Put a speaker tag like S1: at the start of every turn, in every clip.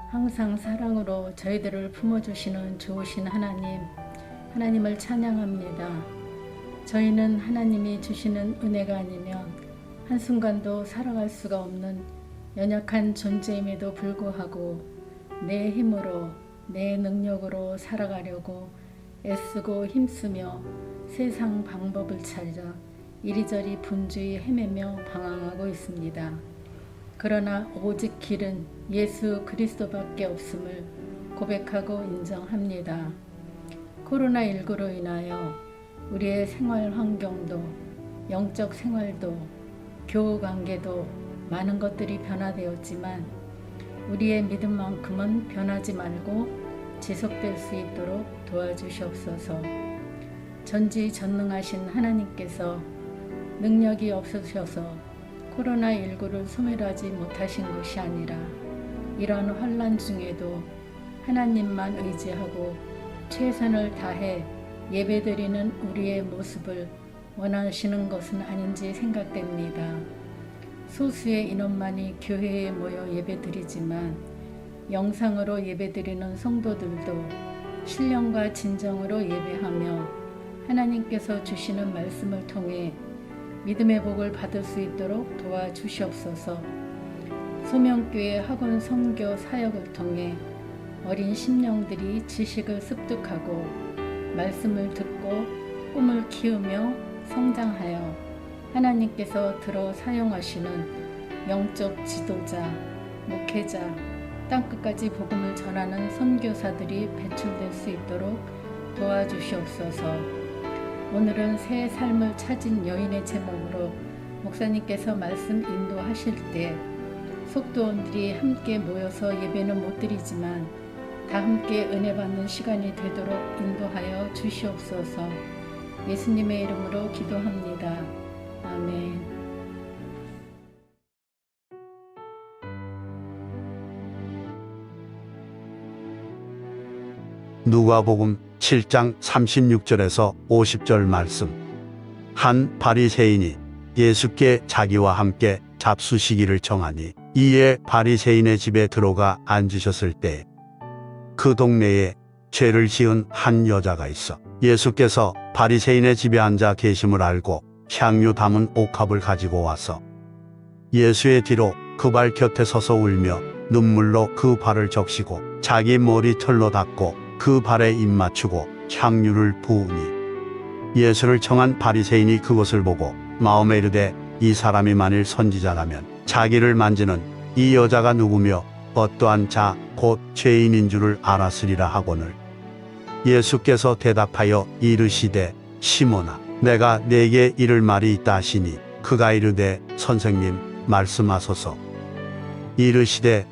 S1: 항상 사랑으로 저희들을 품어주시는 좋으신 하나님, 하나님을 찬양합니다. 저희는 하나님이 주시는 은혜가 아니면 한순간도 살아갈 수가 없는 연약한 존재임에도 불구하고 내 힘으로, 내 능력으로 살아가려고 애쓰고 힘쓰며 세상 방법을 찾아 이리저리 분주히 헤매며 방황하고 있습니다. 그러나 오직 길은 예수 그리스도밖에 없음을 고백하고 인정합니다. 코로나19로 인하여 우리의 생활 환경도, 영적 생활도, 교우 관계도 많은 것들이 변화되었지만 우리의 믿음만큼은 변하지 말고 지속될 수 있도록 도와주시옵소서. 전지전능하신 하나님께서 능력이 없으셔서 코로나19를 소멸하지 못하신 것이 아니라 이러한 환난 중에도 하나님만 의지하고 최선을 다해 예배드리는 우리의 모습을 원하시는 것은 아닌지 생각됩니다. 소수의 인원만이 교회에 모여 예배드리지만 영상으로 예배드리는 성도들도 신령과 진정으로 예배하며 하나님께서 주시는 말씀을 통해 믿음의 복을 받을 수 있도록 도와주시옵소서. 소명교회 학원 선교 사역을 통해 어린 심령들이 지식을 습득하고 말씀을 듣고 꿈을 키우며 성장하여 하나님께서 들어 사용하시는 영적 지도자, 목회자, 땅끝까지 복음을 전하는 선교사들이 배출될 수 있도록 도와주시옵소서. 오늘은 새 삶을 찾은 여인의 제목으로 목사님께서 말씀 인도하실 때 속도원들이 함께 모여서 예배는 못 드리지만 다 함께 은혜 받는 시간이 되도록 인도하여 주시옵소서. 예수님의 이름으로 기도합니다. 아멘.
S2: 누가복음 7장 36절에서 50절 말씀. 한 바리새인이 예수께 자기와 함께 잡수시기를 청하니 이에 바리새인의 집에 들어가 앉으셨을 때 그 동네에 죄를 지은 한 여자가 있어 예수께서 바리새인의 집에 앉아 계심을 알고 향유 담은 옥합을 가지고 와서 예수의 뒤로 그 발 곁에 서서 울며 눈물로 그 발을 적시고 자기 머리털로 닦고 그 발에 입 맞추고 향유를 부으니 예수를 청한 바리새인이 그것을 보고 마음에 이르되 이 사람이 만일 선지자라면 자기를 만지는 이 여자가 누구며 어떠한 자 곧 죄인인 줄을 알았으리라 하거늘 예수께서 대답하여 이르시되 시몬아 내가 네게 이를 말이 있다 하시니 그가 이르되 선생님 말씀하소서. 이르시되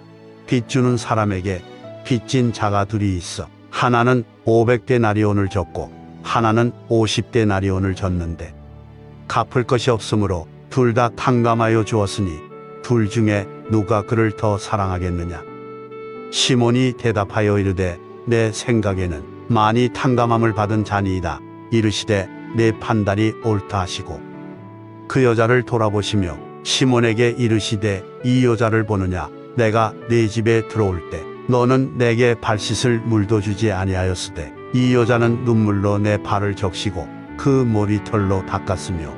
S2: 빚 주는 사람에게 빚진 자가 둘이 있어 하나는 500데나리온을 졌고 하나는 50데나리온을 졌는데 갚을 것이 없으므로 둘 다 탕감하여 주었으니 둘 중에 누가 그를 더 사랑하겠느냐. 시몬이 대답하여 이르되 내 생각에는 많이 탕감함을 받은 자니이다. 이르시되 내 판단이 옳다 하시고 그 여자를 돌아보시며 시몬에게 이르시되 이 여자를 보느냐. 내가 네 집에 들어올 때 너는 내게 발 씻을 물도 주지 아니하였으되 이 여자는 눈물로 내 발을 적시고 그 머리털로 닦았으며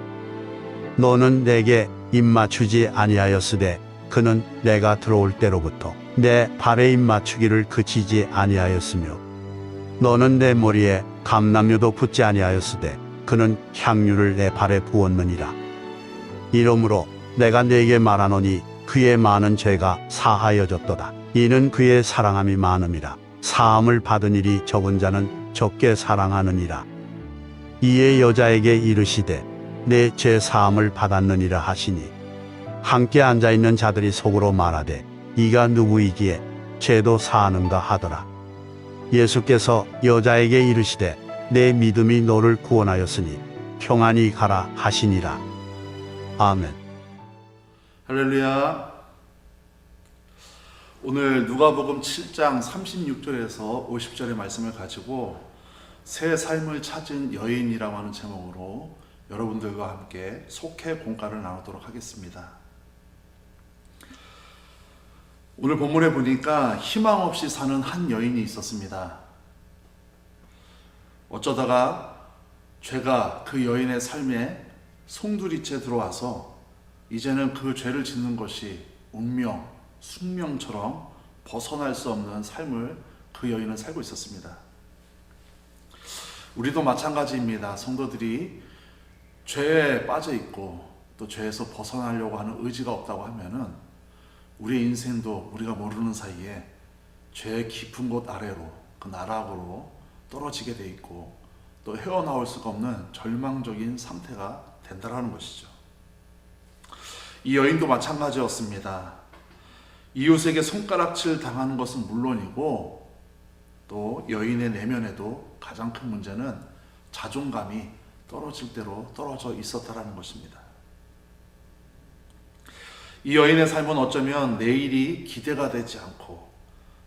S2: 너는 내게 입 맞추지 아니하였으되 그는 내가 들어올 때로부터 내 발에 입 맞추기를 그치지 아니하였으며 너는 내 머리에 감람유도 붓지 아니하였으되 그는 향유를 내 발에 부었느니라. 이러므로 내가 네게 말하노니 그의 많은 죄가 사하여졌도다. 이는 그의 사랑함이 많음이라. 사함을 받은 일이 적은 자는 적게 사랑하느니라. 이에 여자에게 이르시되 내 죄 사함을 받았느니라 하시니 함께 앉아있는 자들이 속으로 말하되 이가 누구이기에 죄도 사하는가 하더라. 예수께서 여자에게 이르시되 내 믿음이 너를 구원하였으니 평안히 가라 하시니라. 아멘.
S3: 할렐루야. 오늘 누가복음 7장 36절에서 50절의 말씀을 가지고 새 삶을 찾은 여인이라고 하는 제목으로 여러분들과 함께 속회 공과를 나누도록 하겠습니다. 오늘 본문에 보니까 희망 없이 사는 한 여인이 있었습니다. 어쩌다가 죄가 그 여인의 삶에 송두리째 들어와서 이제는 그 죄를 짓는 것이 운명, 숙명처럼 벗어날 수 없는 삶을 그 여인은 살고 있었습니다. 우리도 마찬가지입니다. 성도들이 죄에 빠져 있고 또 죄에서 벗어나려고 하는 의지가 없다고 하면은 우리의 인생도 우리가 모르는 사이에 죄의 깊은 곳 아래로 그 나락으로 떨어지게 돼 있고 또 헤어나올 수가 없는 절망적인 상태가 된다는 것이죠. 이 여인도 마찬가지였습니다. 이웃에게 손가락질 당하는 것은 물론이고 또 여인의 내면에도 가장 큰 문제는 자존감이 떨어질 대로 떨어져 있었다는 것입니다. 이 여인의 삶은 어쩌면 내일이 기대가 되지 않고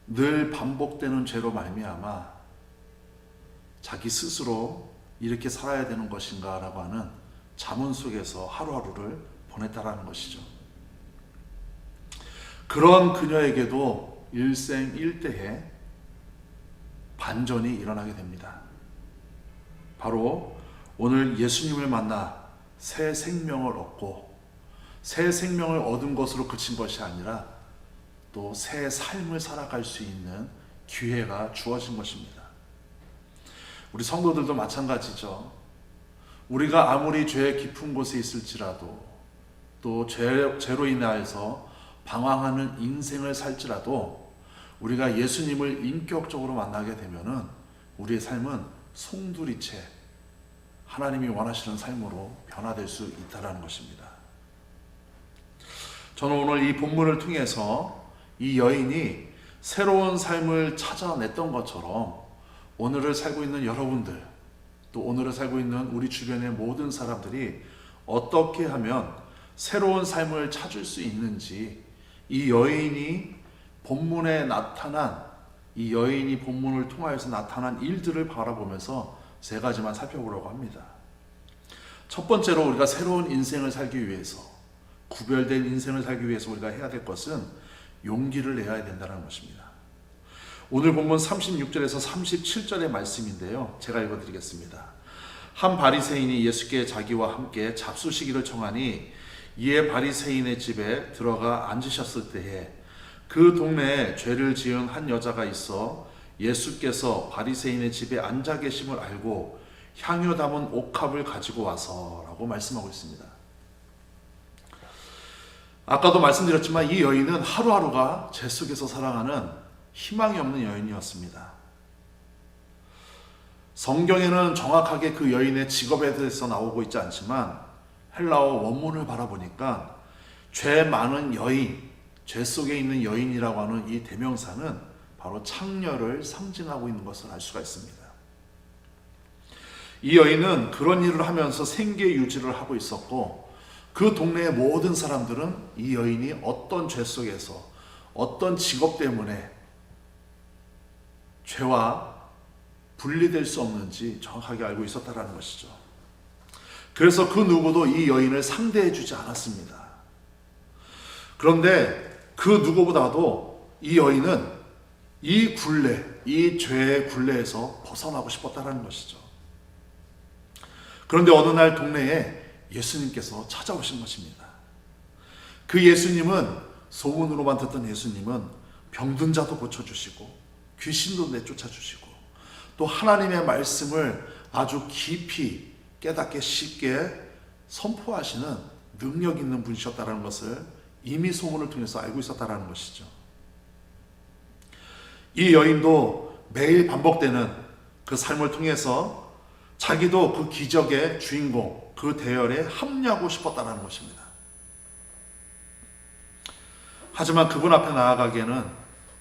S3: 늘 반복되는 죄로 말미암아 자기 스스로 이렇게 살아야 되는 것인가 라고 하는 자문 속에서 하루하루를 보냈다라는 것이죠. 그런 그녀에게도 일생일대의 반전이 일어나게 됩니다. 바로 오늘 예수님을 만나 새 생명을 얻고 새 생명을 얻은 것으로 그친 것이 아니라 또 새 삶을 살아갈 수 있는 기회가 주어진 것입니다. 우리 성도들도 마찬가지죠. 우리가 아무리 죄의 깊은 곳에 있을지라도 또 죄로 인하여서 방황하는 인생을 살지라도 우리가 예수님을 인격적으로 만나게 되면은 우리의 삶은 송두리째 하나님이 원하시는 삶으로 변화될 수 있다는 것입니다. 저는 오늘 이 본문을 통해서 이 여인이 새로운 삶을 찾아냈던 것처럼 오늘을 살고 있는 여러분들, 또 오늘을 살고 있는 우리 주변의 모든 사람들이 어떻게 하면 새로운 삶을 찾을 수 있는지 이 여인이 본문에 나타난 이 여인이 본문을 통하여서 나타난 일들을 바라보면서 세 가지만 살펴보려고 합니다. 첫 번째로 우리가 새로운 인생을 살기 위해서 구별된 인생을 살기 위해서 우리가 해야 될 것은 용기를 내야 된다는 것입니다. 오늘 본문 36절에서 37절의 말씀인데요. 제가 읽어드리겠습니다. 한 바리새인이 예수께 자기와 함께 잡수시기를 청하니 이에 바리새인의 집에 들어가 앉으셨을 때에 그 동네에 죄를 지은 한 여자가 있어 예수께서 바리새인의 집에 앉아 계심을 알고 향유 담은 옥합을 가지고 와서 라고 말씀하고 있습니다. 아까도 말씀드렸지만 이 여인은 하루하루가 죄 속에서 살아가는 희망이 없는 여인이었습니다. 성경에는 정확하게 그 여인의 직업에 대해서 나오고 있지 않지만 헬라어 원문을 바라보니까 죄 많은 여인, 죄 속에 있는 여인이라고 하는 이 대명사는 바로 창녀를 상징하고 있는 것을 알 수가 있습니다. 이 여인은 그런 일을 하면서 생계 유지를 하고 있었고 그 동네의 모든 사람들은 이 여인이 어떤 죄 속에서 어떤 직업 때문에 죄와 분리될 수 없는지 정확하게 알고 있었다는 것이죠. 그래서 그 누구도 이 여인을 상대해 주지 않았습니다. 그런데 그 누구보다도 이 여인은 이 굴레, 이 죄의 굴레에서 벗어나고 싶었다는 것이죠. 그런데 어느 날 동네에 예수님께서 찾아오신 것입니다. 그 예수님은 소문으로만 듣던 예수님은 병든 자도 고쳐주시고 귀신도 내쫓아주시고 또 하나님의 말씀을 아주 깊이 깨닫게 쉽게 선포하시는 능력 있는 분이셨다는 것을 이미 소문을 통해서 알고 있었다는 것이죠. 이 여인도 매일 반복되는 그 삶을 통해서 자기도 그 기적의 주인공, 그 대열에 합류하고 싶었다는 것입니다. 하지만 그분 앞에 나아가기에는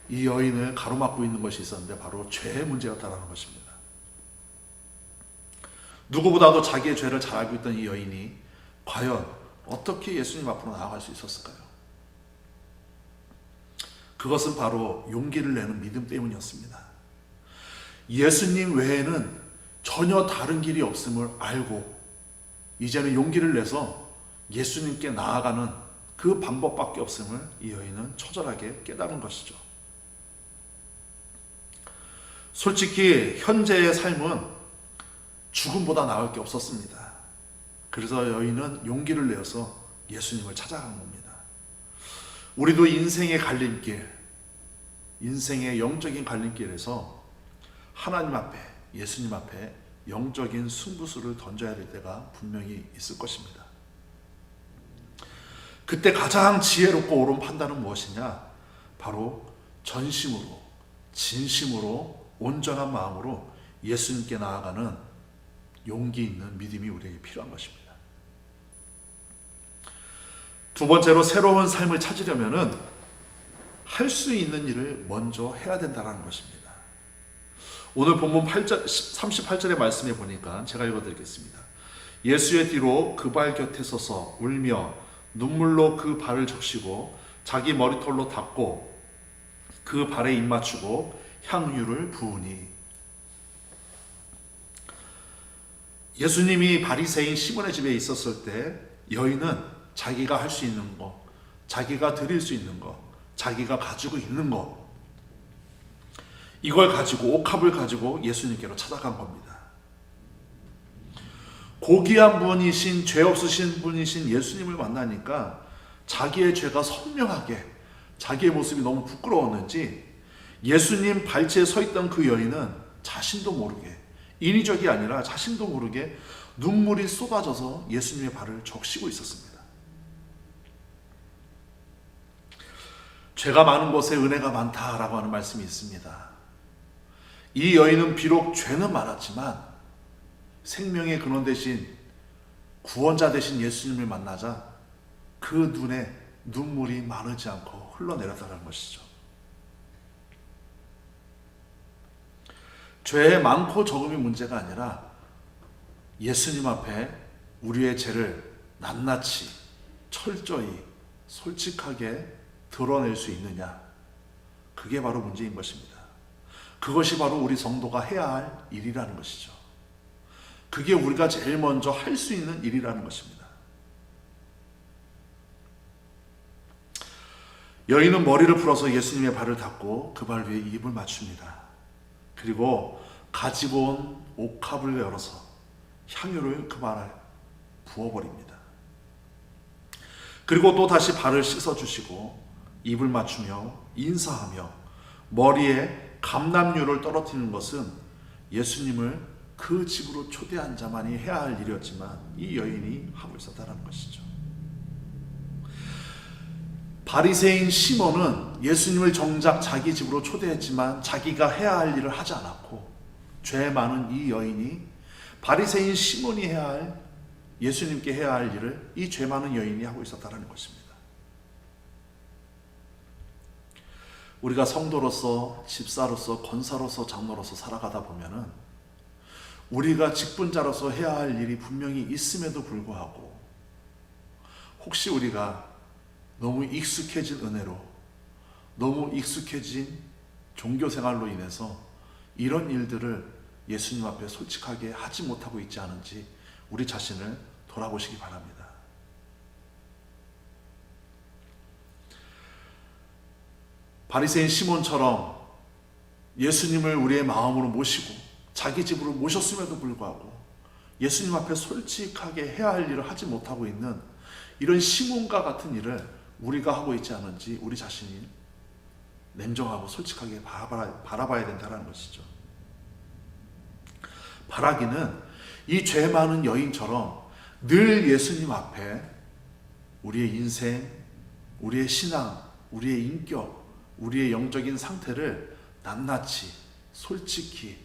S3: 이 여인을 가로막고 있는 것이 있었는데 바로 죄의 문제였다는 것입니다. 누구보다도 자기의 죄를 잘 알고 있던 이 여인이 과연 어떻게 예수님 앞으로 나아갈 수 있었을까요? 그것은 바로 용기를 내는 믿음 때문이었습니다. 예수님 외에는 전혀 다른 길이 없음을 알고 이제는 용기를 내서 예수님께 나아가는 그 방법밖에 없음을 이 여인은 처절하게 깨달은 것이죠. 솔직히 현재의 삶은 죽음보다 나을 게 없었습니다. 그래서 여인은 용기를 내어서 예수님을 찾아간 겁니다. 우리도 인생의 갈림길, 인생의 영적인 갈림길에서 하나님 앞에, 예수님 앞에 영적인 승부수를 던져야 될 때가 분명히 있을 것입니다. 그때 가장 지혜롭고 옳은 판단은 무엇이냐? 바로 전심으로, 진심으로, 온전한 마음으로 예수님께 나아가는 용기 있는 믿음이 우리에게 필요한 것입니다. 두 번째로 새로운 삶을 찾으려면은 할 수 있는 일을 먼저 해야 된다는 것입니다. 오늘 본문 38절의 말씀에 보니까 제가 읽어드리겠습니다. 예수의 뒤로 그 발 곁에 서서 울며 눈물로 그 발을 적시고 자기 머리털로 닦고 그 발에 입 맞추고 향유를 부으니. 예수님이 바리새인 시몬의 집에 있었을 때 여인은 자기가 할 수 있는 것, 자기가 드릴 수 있는 것, 자기가 가지고 있는 것, 이걸 가지고, 옥합을 가지고 예수님께로 찾아간 겁니다. 고귀한 분이신, 죄 없으신 분이신 예수님을 만나니까 자기의 죄가 선명하게, 자기의 모습이 너무 부끄러웠는지 예수님 발치에 서 있던 그 여인은 자신도 모르게, 인위적이 아니라 자신도 모르게 눈물이 쏟아져서 예수님의 발을 적시고 있었습니다. 죄가 많은 곳에 은혜가 많다라고 하는 말씀이 있습니다. 이 여인은 비록 죄는 많았지만 생명의 근원 되신, 구원자 되신 예수님을 만나자 그 눈에 눈물이 마르지 않고 흘러내렸다는 것이죠. 죄의 많고 적음이 문제가 아니라 예수님 앞에 우리의 죄를 낱낱이, 철저히, 솔직하게 드러낼 수 있느냐, 그게 바로 문제인 것입니다. 그것이 바로 우리 성도가 해야 할 일이라는 것이죠. 그게 우리가 제일 먼저 할 수 있는 일이라는 것입니다. 여인은 머리를 풀어서 예수님의 발을 닦고 그 발 위에 입을 맞춥니다. 그리고 가지고 온 옥합을 열어서 향유를 그 발에 부어버립니다. 그리고 또 다시 발을 씻어주시고 입을 맞추며 인사하며 머리에 감람유를 떨어뜨리는 것은 예수님을 그 집으로 초대한 자만이 해야 할 일이었지만 이 여인이 하고 있었다는 것이죠. 바리새인 시몬은 예수님을 정작 자기 집으로 초대했지만 자기가 해야 할 일을 하지 않았고, 죄 많은 이 여인이 바리새인 시몬이 해야 할, 예수님께 해야 할 일을 이 죄 많은 여인이 하고 있었다는 것입니다. 우리가 성도로서, 집사로서, 권사로서, 장로로서 살아가다 보면은 우리가 직분자로서 해야 할 일이 분명히 있음에도 불구하고 혹시 우리가 너무 익숙해진 은혜로, 너무 익숙해진 종교생활로 인해서 이런 일들을 예수님 앞에 솔직하게 하지 못하고 있지 않은지 우리 자신을 돌아보시기 바랍니다. 바리새인 시몬처럼 예수님을 우리의 마음으로 모시고 자기 집으로 모셨음에도 불구하고 예수님 앞에 솔직하게 해야 할 일을 하지 못하고 있는 이런 시몬과 같은 일을 우리가 하고 있지 않은지 우리 자신이 냉정하고 솔직하게 바라봐야 된다는 것이죠. 바라기는 이 죄 많은 여인처럼 늘 예수님 앞에 우리의 인생, 우리의 신앙, 우리의 인격, 우리의 영적인 상태를 낱낱이 솔직히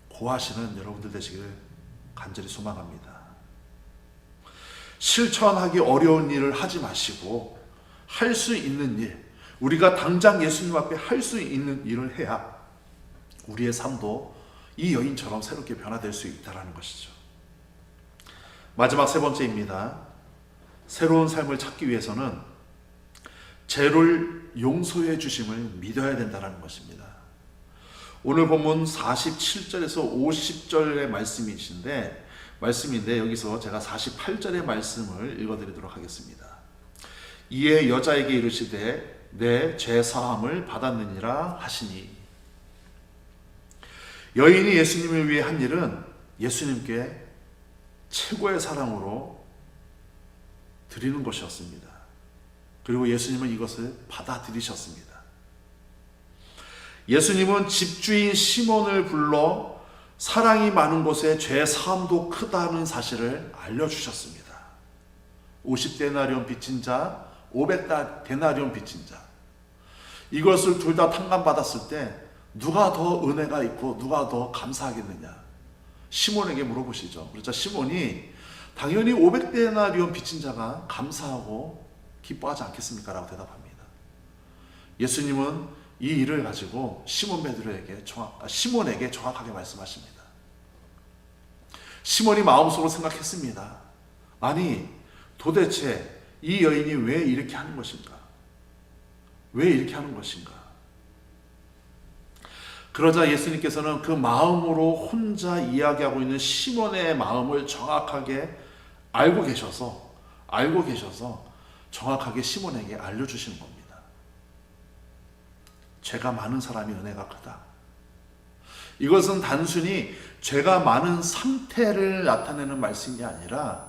S3: 고하시는 여러분들 되시기를 간절히 소망합니다. 실천하기 어려운 일을 하지 마시고 할 수 있는 일, 우리가 당장 예수님 앞에 할 수 있는 일을 해야 우리의 삶도 이 여인처럼 새롭게 변화될 수 있다는 것이죠. 마지막 세 번째입니다. 새로운 삶을 찾기 위해서는 죄를 용서해 주심을 믿어야 된다는 것입니다. 오늘 본문 47절에서 50절의 말씀인데 여기서 제가 48절의 말씀을 읽어드리도록 하겠습니다. 이에 여자에게 이르시되 내 죄 사함을 받았느니라 하시니. 여인이 예수님을 위해 한 일은 예수님께 최고의 사랑으로 드리는 것이었습니다. 그리고 예수님은 이것을 받아들이셨습니다. 예수님은 집주인 시몬을 불러 사랑이 많은 곳에 죄 사함도 크다는 사실을 알려주셨습니다. 50데나리온 빚진 자, 500데나리온 빚진 자, 이것을 둘 다 탕감받았을 때 누가 더 은혜가 있고 누가 더 감사하겠느냐? 시몬에게 물어보시죠. 그렇죠. 시몬이 당연히 500데나리온 빚진 자가 감사하고 기뻐하지 않겠습니까? 라고 대답합니다. 예수님은 이 일을 가지고 시몬에게 정확하게 말씀하십니다. 시몬이 마음속으로 생각했습니다. 아니, 도대체 이 여인이 왜 이렇게 하는 것인가? 왜 이렇게 하는 것인가? 그러자 예수님께서는 그 마음으로 혼자 이야기하고 있는 시몬의 마음을 정확하게 알고 계셔서 정확하게 시몬에게 알려주시는 겁니다. 죄가 많은 사람이 은혜가 크다. 이것은 단순히 죄가 많은 상태를 나타내는 말씀이 아니라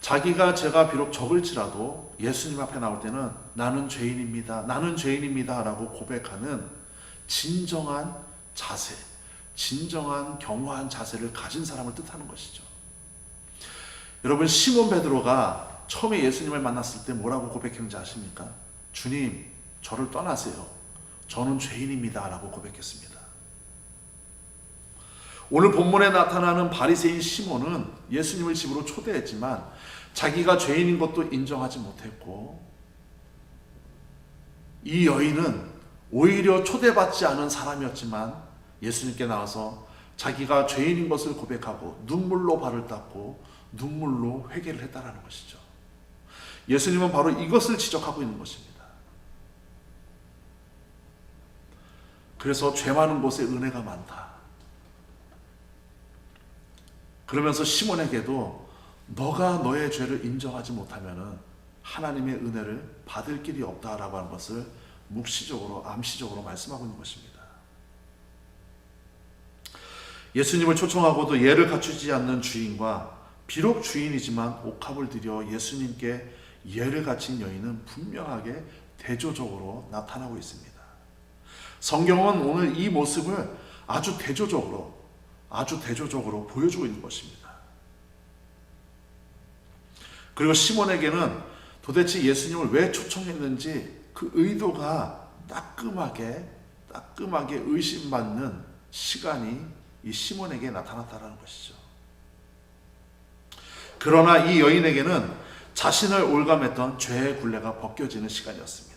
S3: 자기가 죄가 비록 적을지라도 예수님 앞에 나올 때는 나는 죄인입니다 라고 고백하는 진정한 자세, 진정한 겸허한 자세를 가진 사람을 뜻하는 것이죠. 여러분, 시몬 베드로가 처음에 예수님을 만났을 때 뭐라고 고백했는지 아십니까? 주님, 저를 떠나세요. 저는 죄인입니다 라고 고백했습니다. 오늘 본문에 나타나는 바리새인 시몬은 예수님을 집으로 초대했지만 자기가 죄인인 것도 인정하지 못했고, 이 여인은 오히려 초대받지 않은 사람이었지만 예수님께 나와서 자기가 죄인인 것을 고백하고 눈물로 발을 닦고 눈물로 회개를 했다라는 것이죠. 예수님은 바로 이것을 지적하고 있는 것입니다. 그래서 죄 많은 곳에 은혜가 많다. 그러면서 시몬에게도 너가 너의 죄를 인정하지 못하면 하나님의 은혜를 받을 길이 없다라고 하는 것을 묵시적으로, 암시적으로 말씀하고 있는 것입니다. 예수님을 초청하고도 예를 갖추지 않는 주인과 비록 주인이지만 옥합을 들여 예수님께 예를 갖춘 여인은 분명하게 대조적으로 나타나고 있습니다. 성경은 오늘 이 모습을 아주 대조적으로 보여주고 있는 것입니다. 그리고 시몬에게는 도대체 예수님을 왜 초청했는지 그 의도가 따끔하게 의심받는 시간이 이 시몬에게 나타났다는 것이죠. 그러나 이 여인에게는 자신을 올감했던 죄의 굴레가 벗겨지는 시간이었습니다.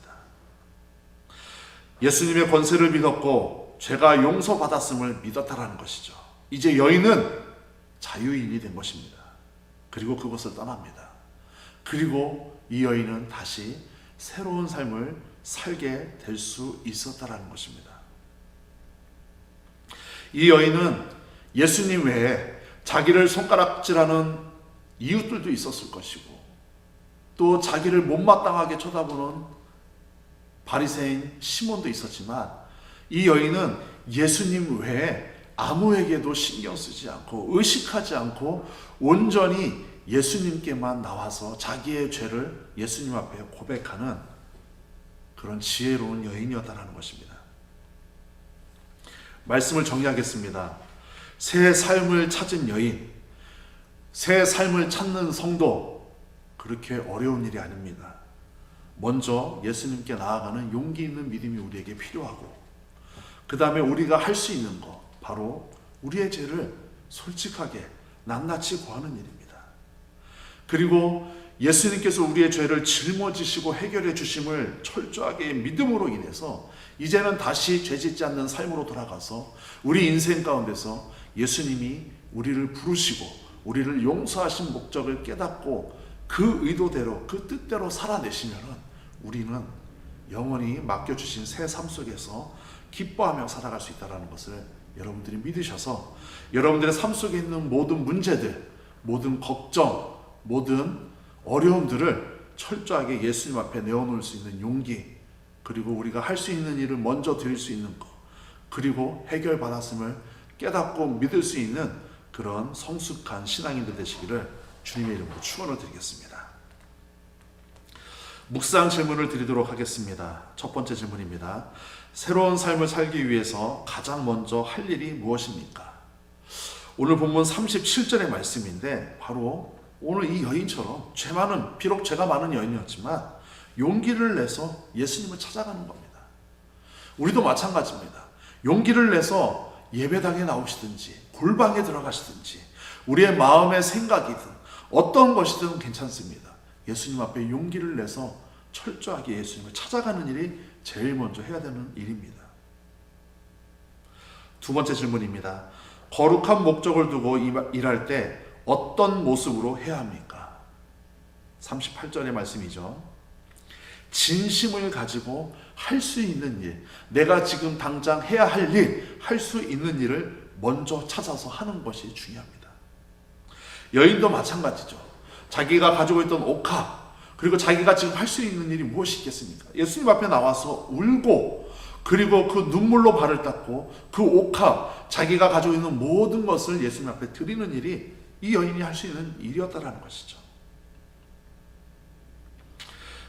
S3: 예수님의 권세를 믿었고 죄가 용서받았음을 믿었다라는 것이죠. 이제 여인은 자유인이 된 것입니다. 그리고 그것을 떠납니다. 그리고 이 여인은 다시 새로운 삶을 살게 될 수 있었다라는 것입니다. 이 여인은 예수님 외에 자기를 손가락질하는 이웃들도 있었을 것이고, 또 자기를 못마땅하게 쳐다보는 바리새인 시몬도 있었지만, 이 여인은 예수님 외에 아무에게도 신경 쓰지 않고 의식하지 않고 온전히 예수님께만 나와서 자기의 죄를 예수님 앞에 고백하는 그런 지혜로운 여인이었다는 것입니다. 말씀을 정리하겠습니다. 새 삶을 찾은 여인, 새 삶을 찾는 성도, 그렇게 어려운 일이 아닙니다. 먼저 예수님께 나아가는 용기 있는 믿음이 우리에게 필요하고, 그 다음에 우리가 할 수 있는 것, 바로 우리의 죄를 솔직하게 낱낱이 구하는 일입니다. 그리고 예수님께서 우리의 죄를 짊어지시고 해결해 주심을 철저하게 믿음으로 인해서 이제는 다시 죄짓지 않는 삶으로 돌아가서 우리 인생 가운데서 예수님이 우리를 부르시고 우리를 용서하신 목적을 깨닫고 그 의도대로, 그 뜻대로 살아내시면 우리는 영원히 맡겨주신 새 삶 속에서 기뻐하며 살아갈 수 있다는 것을 여러분들이 믿으셔서 여러분들의 삶 속에 있는 모든 문제들, 모든 걱정, 모든 어려움들을 철저하게 예수님 앞에 내어놓을 수 있는 용기, 그리고 우리가 할 수 있는 일을 먼저 드릴 수 있는 것, 그리고 해결받았음을 깨닫고 믿을 수 있는 그런 성숙한 신앙인들 되시기를 주님의 이름으로 축원을 드리겠습니다. 묵상 질문을 드리도록 하겠습니다. 첫 번째 질문입니다. 새로운 삶을 살기 위해서 가장 먼저 할 일이 무엇입니까? 오늘 본문 37절의 말씀인데 바로 오늘 이 여인처럼 비록 죄가 많은 여인이었지만 용기를 내서 예수님을 찾아가는 겁니다. 우리도 마찬가지입니다. 용기를 내서 예배당에 나오시든지 골방에 들어가시든지 우리의 마음의 생각이든 어떤 것이든 괜찮습니다. 예수님 앞에 용기를 내서 철저하게 예수님을 찾아가는 일이 제일 먼저 해야 되는 일입니다. 두 번째 질문입니다. 거룩한 목적을 두고 일할 때 어떤 모습으로 해야 합니까? 38절의 말씀이죠. 진심을 가지고 할 수 있는 일, 내가 지금 당장 해야 할 일, 할 수 있는 일을 먼저 찾아서 하는 것이 중요합니다. 여인도 마찬가지죠. 자기가 가지고 있던 옥합, 그리고 자기가 지금 할 수 있는 일이 무엇이 있겠습니까? 예수님 앞에 나와서 울고, 그리고 그 눈물로 발을 닦고 그 옥합, 자기가 가지고 있는 모든 것을 예수님 앞에 드리는 일이 이 여인이 할 수 있는 일이었다라는 것이죠.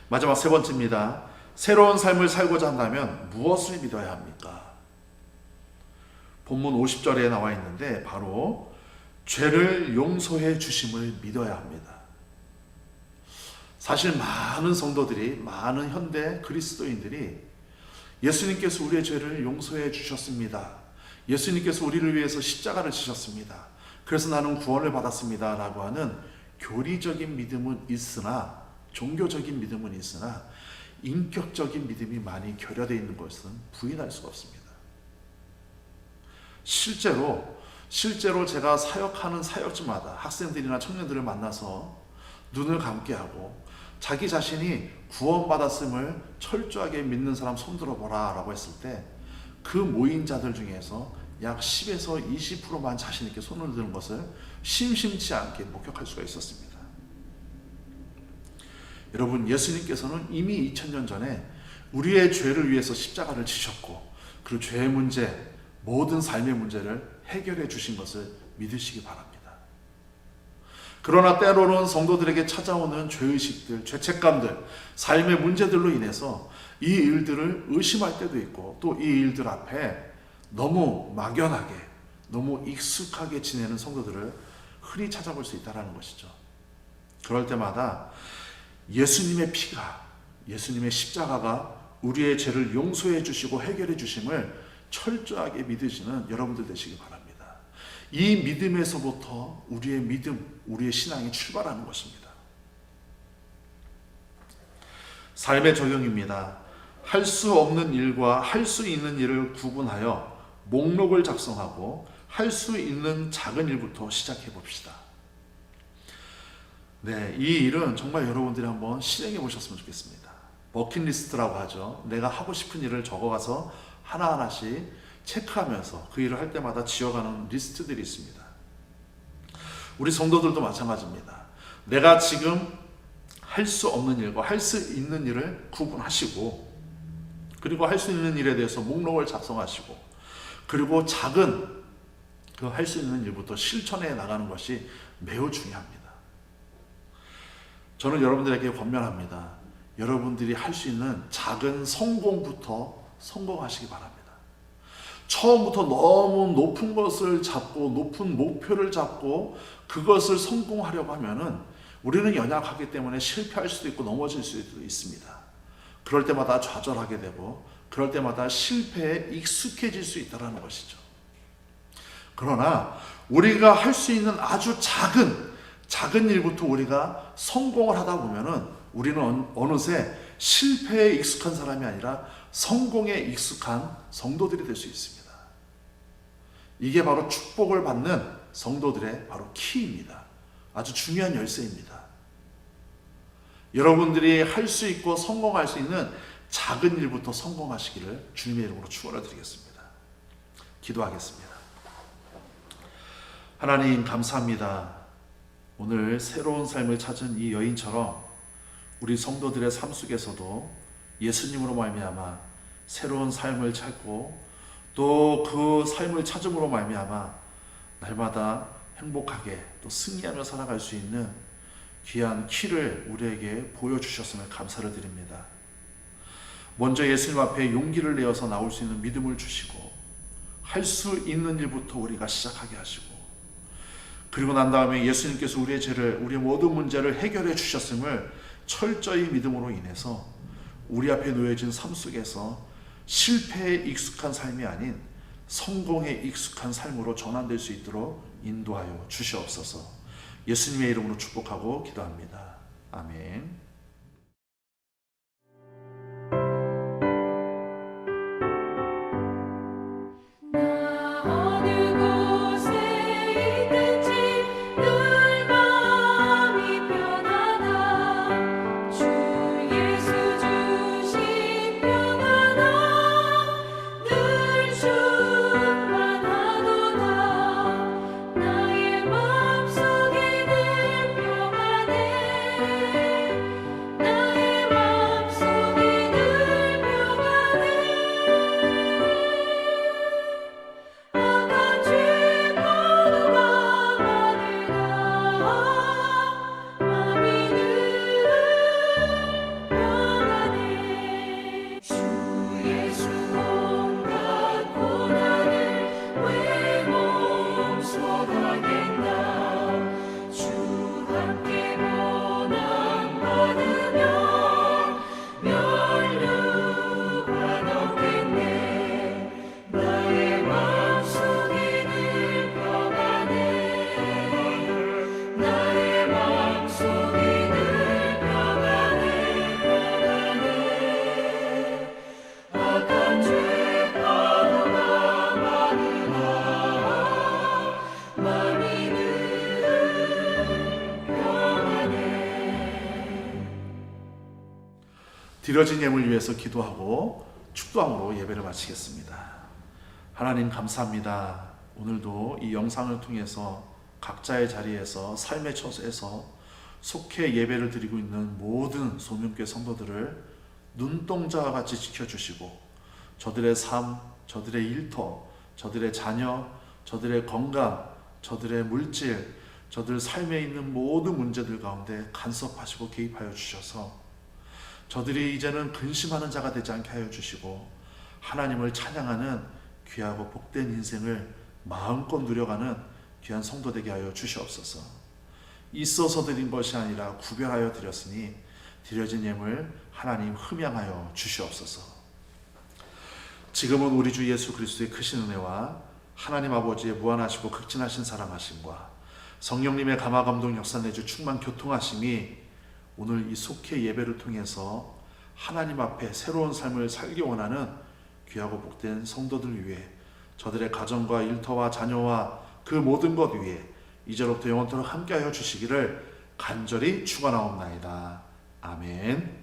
S3: 마지막 세 번째입니다. 새로운 삶을 살고자 한다면 무엇을 믿어야 합니까? 본문 50절에 나와 있는데 바로 죄를 용서해 주심을 믿어야 합니다. 사실 많은 성도들이, 많은 현대 그리스도인들이 예수님께서 우리의 죄를 용서해 주셨습니다. 예수님께서 우리를 위해서 십자가를 지셨습니다. 그래서 나는 구원을 받았습니다. 라고 하는 교리적인 믿음은 있으나, 종교적인 믿음은 있으나 인격적인 믿음이 많이 결여되어 있는 것은 부인할 수가 없습니다. 실제로 제가 사역하는 사역지마다 학생들이나 청년들을 만나서 눈을 감게 하고 자기 자신이 구원받았음을 철저하게 믿는 사람 손들어 보라 라고 했을 때 그 모인 자들 중에서 약 10에서 20%만 자신 있게 손을 드는 것을 심심치 않게 목격할 수가 있었습니다. 여러분, 예수님께서는 이미 2000년 전에 우리의 죄를 위해서 십자가를 지셨고 그 죄의 문제, 모든 삶의 문제를 해결해 주신 것을 믿으시기 바랍니다. 그러나 때로는 성도들에게 찾아오는 죄의식들, 죄책감들, 삶의 문제들로 인해서 이 일들을 의심할 때도 있고 또 이 일들 앞에 너무 막연하게, 너무 익숙하게 지내는 성도들을 흔히 찾아볼 수 있다는 것이죠. 그럴 때마다 예수님의 피가, 예수님의 십자가가 우리의 죄를 용서해 주시고 해결해 주심을 철저하게 믿으시는 여러분들 되시기 바랍니다. 이 믿음에서부터 우리의 믿음, 우리의 신앙이 출발하는 것입니다. 삶의 적용입니다. 할 수 없는 일과 할 수 있는 일을 구분하여 목록을 작성하고 할 수 있는 작은 일부터 시작해 봅시다. 네, 이 일은 정말 여러분들이 한번 실행해 보셨으면 좋겠습니다. 버킷리스트라고 하죠. 내가 하고 싶은 일을 적어가서 하나하나씩 체크하면서 그 일을 할 때마다 지어가는 리스트들이 있습니다. 우리 성도들도 마찬가지입니다. 내가 지금 할 수 없는 일과 할 수 있는 일을 구분하시고, 그리고 할 수 있는 일에 대해서 목록을 작성하시고, 그리고 작은 그 할 수 있는 일부터 실천해 나가는 것이 매우 중요합니다. 저는 여러분들에게 권면합니다. 여러분들이 할 수 있는 작은 성공부터 성공하시기 바랍니다. 처음부터 너무 높은 것을 잡고 높은 목표를 잡고 그것을 성공하려고 하면은 우리는 연약하기 때문에 실패할 수도 있고 넘어질 수도 있습니다. 그럴 때마다 좌절하게 되고 그럴 때마다 실패에 익숙해질 수 있다는 것이죠. 그러나 우리가 할 수 있는 아주 작은 일부터 우리가 성공을 하다 보면은 우리는 어느새 실패에 익숙한 사람이 아니라 성공에 익숙한 성도들이 될 수 있습니다. 이게 바로 축복을 받는 성도들의 바로 키입니다. 아주 중요한 열쇠입니다. 여러분들이 할 수 있고 성공할 수 있는 작은 일부터 성공하시기를 주님의 이름으로 축원을 드리겠습니다. 기도하겠습니다. 하나님 감사합니다. 오늘 새로운 삶을 찾은 이 여인처럼 우리 성도들의 삶 속에서도 예수님으로 말미암아 새로운 삶을 찾고 또 그 삶을 찾음으로 말미암아 날마다 행복하게 또 승리하며 살아갈 수 있는 귀한 키를 우리에게 보여주셨음을 감사를 드립니다. 먼저 예수님 앞에 용기를 내어서 나올 수 있는 믿음을 주시고 할 수 있는 일부터 우리가 시작하게 하시고 그리고 난 다음에 예수님께서 우리의 죄를, 우리의 모든 문제를 해결해 주셨음을 철저히 믿음으로 인해서 우리 앞에 놓여진 삶 속에서 실패에 익숙한 삶이 아닌 성공에 익숙한 삶으로 전환될 수 있도록 인도하여 주시옵소서. 예수님의 이름으로 축복하고 기도합니다. 아멘. 드려진 예물 위해서 기도하고 축도함으로 예배를 마치겠습니다. 하나님 감사합니다. 오늘도 이 영상을 통해서 각자의 자리에서 삶의 처소에서 속해 예배를 드리고 있는 모든 소명교회 성도들을 눈동자와 같이 지켜주시고 저들의 삶, 저들의 일터, 저들의 자녀, 저들의 건강, 저들의 물질, 저들 삶에 있는 모든 문제들 가운데 간섭하시고 개입하여 주셔서 저들이 이제는 근심하는 자가 되지 않게 하여 주시고 하나님을 찬양하는 귀하고 복된 인생을 마음껏 누려가는 귀한 성도 되게 하여 주시옵소서. 있어서 드린 것이 아니라 구별하여 드렸으니 드려진 예물 하나님 흠양하여 주시옵소서. 지금은 우리 주 예수 그리스도의 크신 은혜와 하나님 아버지의 무한하시고 극진하신 사랑하심과 성령님의 감화 감동 역사 내주 충만 교통하심이 오늘 이 속회 예배를 통해서 하나님 앞에 새로운 삶을 살기 원하는 귀하고 복된 성도들 위해 저들의 가정과 일터와 자녀와 그 모든 것 위에 이제로부터 영원토록 함께하여 주시기를 간절히 축원하옵나이다. 아멘.